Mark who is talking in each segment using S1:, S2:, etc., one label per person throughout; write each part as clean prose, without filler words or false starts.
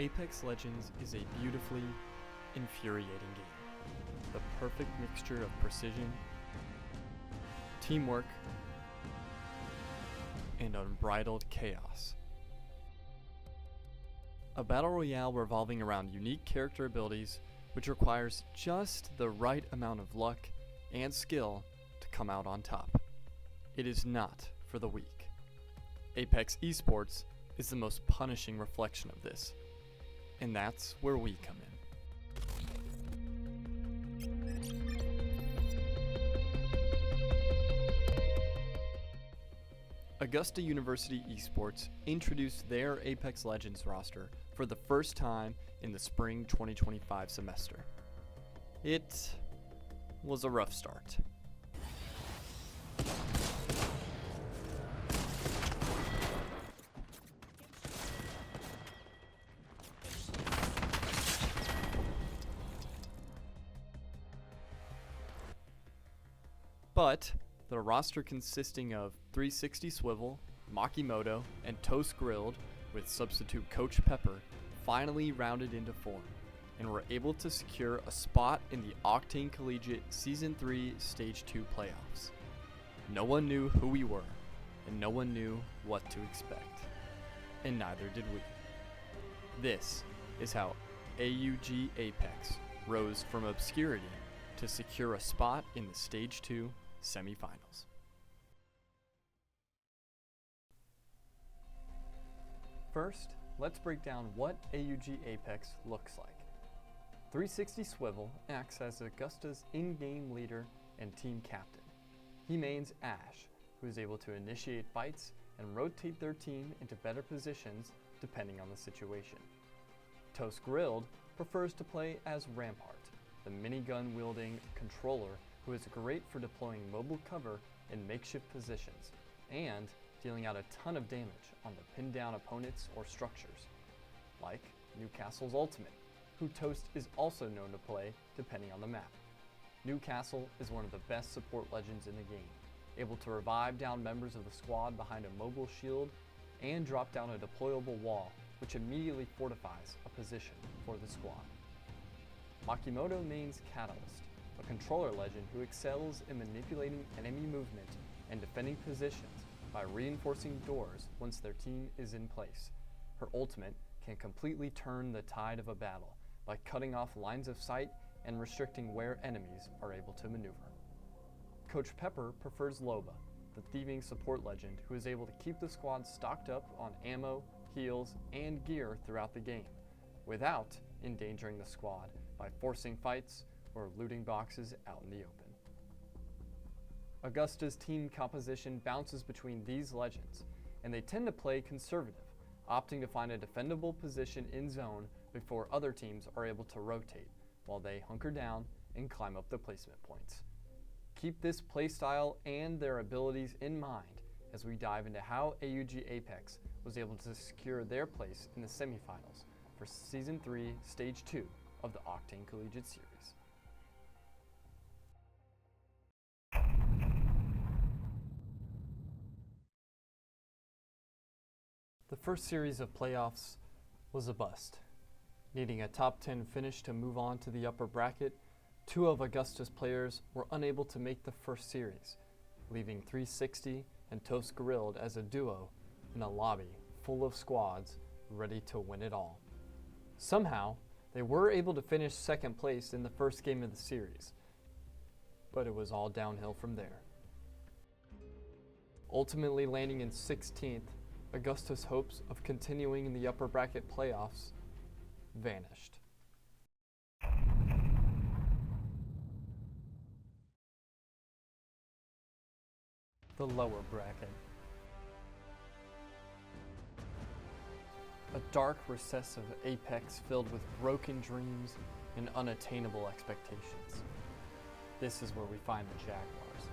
S1: Apex Legends is a beautifully infuriating game. The perfect mixture of precision, teamwork, and unbridled chaos. A battle royale revolving around unique character abilities which requires just the right amount of luck and skill to come out on top. It is not for the weak. Apex Esports is the most punishing reflection of this, and that's where we come in. Augusta University Esports introduced their Apex Legends roster for the first time in the spring 2025 semester. It was a rough start. But the roster consisting of 360 Swivel, Makimoto, and Toast Grilled with substitute Coach Pepper finally rounded into form and were able to secure a spot in the Octane Collegiate Season 3 Stage 2 Playoffs. No one knew who we were, and no one knew what to expect. And neither did we. This is how AUG Apex rose from obscurity to secure a spot in the Stage 2 Semifinals. First, let's break down what AUG Apex looks like. 360 Swivel acts as Augusta's in-game leader and team captain. He mains Ash, who is able to initiate fights and rotate their team into better positions depending on the situation. Toast Grilled prefers to play as Rampart, the minigun-wielding controller who is great for deploying mobile cover in makeshift positions and dealing out a ton of damage on the pinned down opponents or structures, like Newcastle's Ultimate, who Toast is also known to play depending on the map. Newcastle is one of the best support legends in the game, able to revive down members of the squad behind a mobile shield and drop down a deployable wall, which immediately fortifies a position for the squad. Makimoto mains Catalyst, a controller legend who excels in manipulating enemy movement and defending positions by reinforcing doors once their team is in place. Her ultimate can completely turn the tide of a battle by cutting off lines of sight and restricting where enemies are able to maneuver. Coach Pepper prefers Loba, the thieving support legend who is able to keep the squad stocked up on ammo, heals, and gear throughout the game, without endangering the squad by forcing fights or looting boxes out in the open. Augusta's team composition bounces between these legends, and they tend to play conservative, opting to find a defendable position in zone before other teams are able to rotate, while they hunker down and climb up the placement points. Keep this playstyle and their abilities in mind as we dive into how AUG Apex was able to secure their place in the semifinals for Season 3, Stage 2 of the Octane Collegiate Series. The first series of playoffs was a bust. Needing a top 10 finish to move on to the upper bracket, two of Augusta's players were unable to make the first series, leaving 360 and Toast Grilled as a duo in a lobby full of squads ready to win it all. Somehow, they were able to finish second place in the first game of the series, but it was all downhill from there. Ultimately landing in 16th, Augusta's hopes of continuing in the upper bracket playoffs vanished. The lower bracket. A dark recess of Apex filled with broken dreams and unattainable expectations. This is where we find the Jaguars,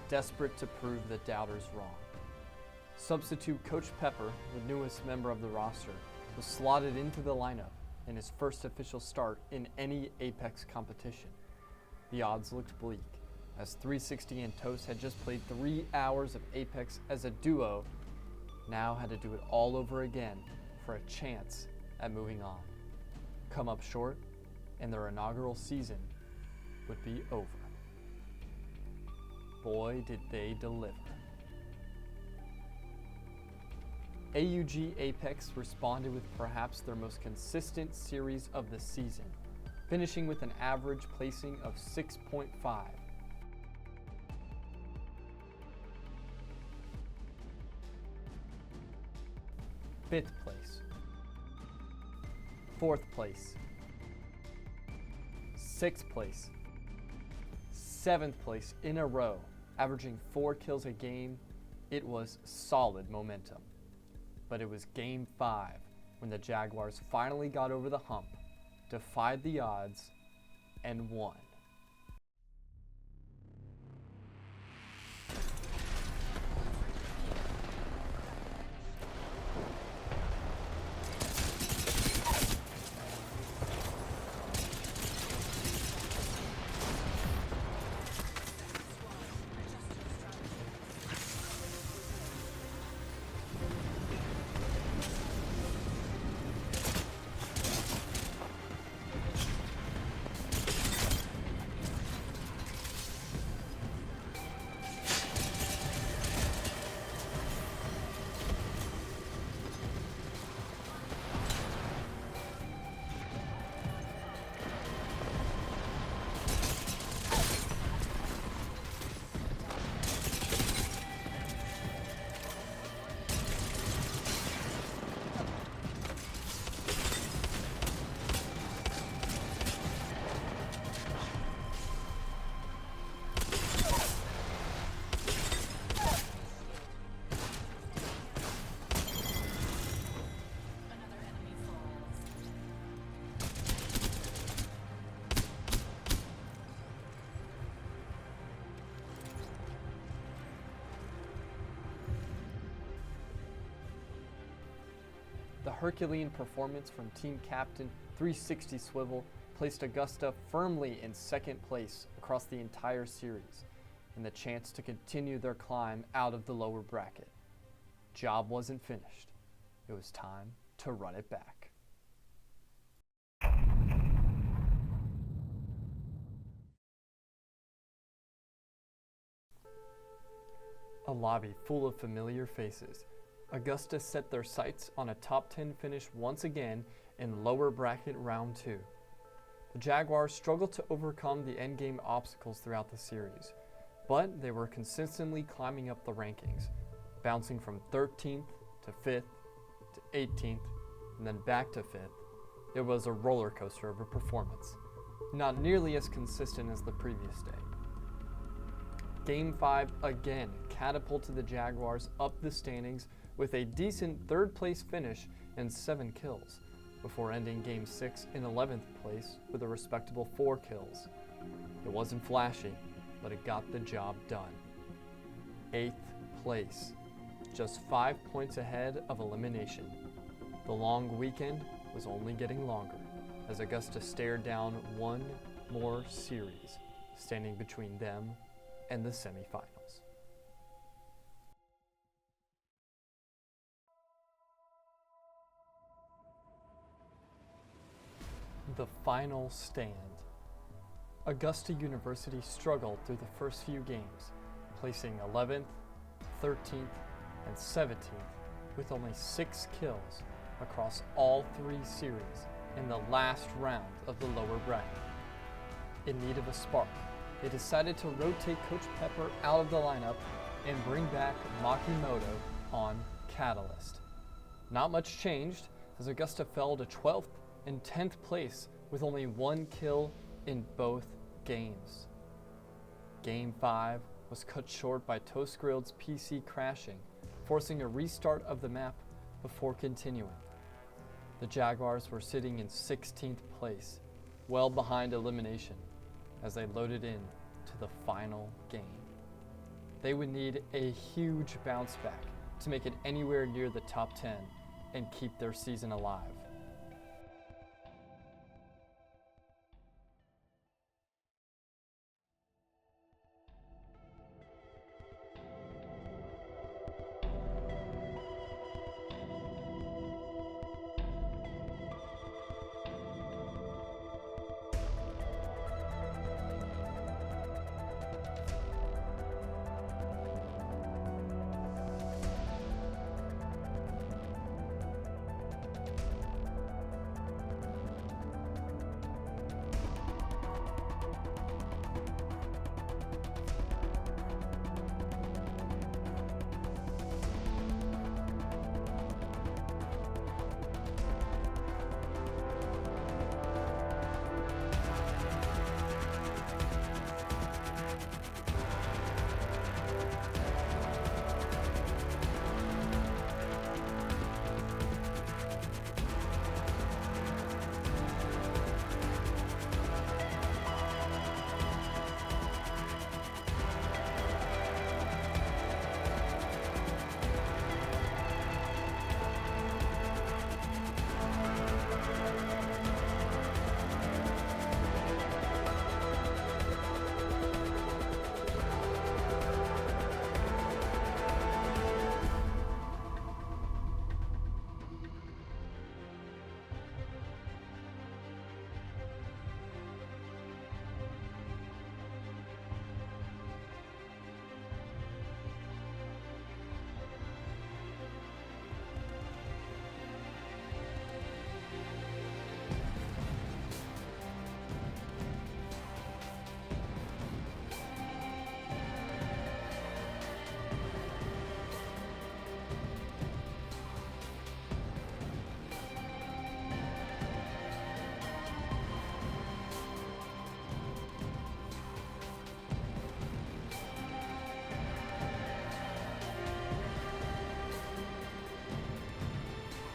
S1: desperate to prove the doubters wrong. Substitute Coach Pepper, the newest member of the roster, was slotted into the lineup in his first official start in any Apex competition. The odds looked bleak, as 360 and Toast had just played 3 hours of Apex as a duo, now had to do it all over again for a chance at moving on, come up short, and their inaugural season would be over. Boy, did they deliver. AUG Apex responded with perhaps their most consistent series of the season, finishing with an average placing of 6.5. Fifth place, fourth place, sixth place, seventh place in a row, averaging 4 kills a game. It was solid momentum. But it was Game 5 when the Jaguars finally got over the hump, defied the odds, and won. The Herculean performance from team captain 360 Swivel placed Augusta firmly in second place across the entire series, and the chance to continue their climb out of the lower bracket. Job wasn't finished. It was time to run it back. A lobby full of familiar faces. Augusta set their sights on a top 10 finish once again in lower bracket round 2. The Jaguars struggled to overcome the endgame obstacles throughout the series, but they were consistently climbing up the rankings, bouncing from 13th to 5th to 18th and then back to 5th. It was a roller coaster of a performance, not nearly as consistent as the previous day. Game 5 again catapulted the Jaguars up the standings with a decent third place finish and 7 kills, before ending Game 6 in 11th place with a respectable 4 kills. It wasn't flashy, but it got the job done. 8th place, just 5 points ahead of elimination. The long weekend was only getting longer as Augusta stared down one more series standing between them and the semifinals. The final stand. Augusta University struggled through the first few games, placing 11th, 13th, and 17th with only 6 kills across all 3 series in the last round of the lower bracket. In need of a spark, they decided to rotate Coach Pepper out of the lineup and bring back Makimoto on Catalyst. Not much changed as Augusta fell to 12th and 10th place with only 1 kill in both games. Game 5 was cut short by Toast Grilled's PC crashing, forcing a restart of the map before continuing. The Jaguars were sitting in 16th place, well behind elimination, as they loaded in to the final game. They would need a huge bounce back to make it anywhere near the top 10 and keep their season alive.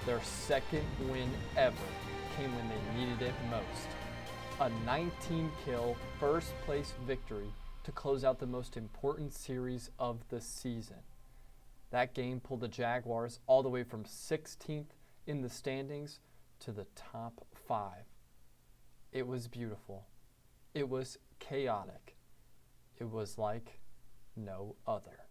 S1: Their second win ever came when they needed it most. A 19-kill first-place victory to close out the most important series of the season. That game pulled the Jaguars all the way from 16th in the standings to the top 5. It was beautiful. It was chaotic. It was like no other.